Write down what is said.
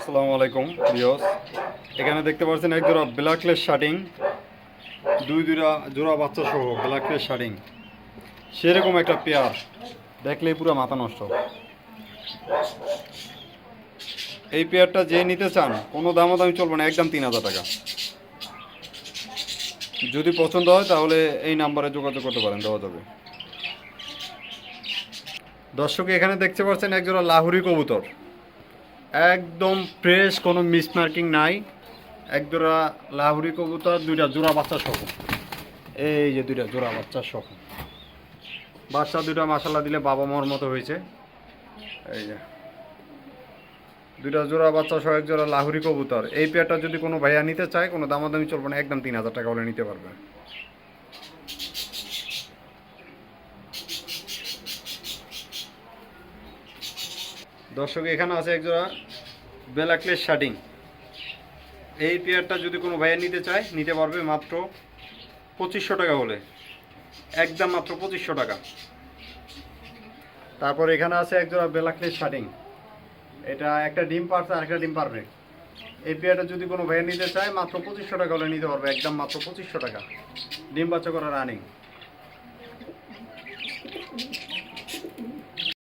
আসসালামু আলাইকুম ভিউয়ার্স। এখানে দেখতে পাচ্ছেন এক জোড়া ব্ল্যাকলেস শার্টিং, দুই জোড়া বাচ্চা সহ ব্ল্যাকলেস শার্টিং, সেরকম একটা পেয়ার দেখলেই পুরো মাথা নষ্ট। এই পেয়ারটা যে নিতে চান কোনো দামাদামি চলবে না, একদম 3000 টাকা। যদি পছন্দ হয় তাহলে এই নাম্বারে যোগাযোগ করতে পারেন, দেওয়া যাবে। দর্শক এখানে দেখতে পাচ্ছেন এক জোড়া লাহুরি কবুতর, একদম ফ্রেশ, কোনো মিসমার্কিং নাই। এক জোড়া লাহুরি কবুতর, দুইটা জোড়া বাচ্চা সহ। এই যে দুইটা জোড়া বাচ্চা সহ, বাচ্চা দুইটা মাশাআল্লাহ দিলে বাবা মার মতো হয়েছে। এই যে দুইটা জোড়া বাচ্চা সহ এক জোড়া লাহুরি কবুতর। এই পেয়ারটা যদি কোনো ভাইয়া নিতে চায় কোনো দামাদামি চলবে না, একদম 3000 টাকা হলে নিতে পারবে। দর্শক এখানে আছে এক জোড়া ব্ল্যাকলেস শার্টিং। এই পেয়ারটা যদি কোনো ভাইয়া নিতে চায় নিতে পারবে মাত্র 2500 টাকা হলে, একদম মাত্র 2500 টাকা। তারপর এখানে আছে এক জোড়া ব্ল্যাকলেস শার্টিং, এটা একটা ডিম পারছে আর একটা ডিম পারবে। এই পেয়ারটা যদি কোনো ভাইয়া নিতে চায় মাত্র 2500 টাকা হলে নিতে পারবে, একদম মাত্র 2500 টাকা, ডিম বাচ্চা করা রানিং।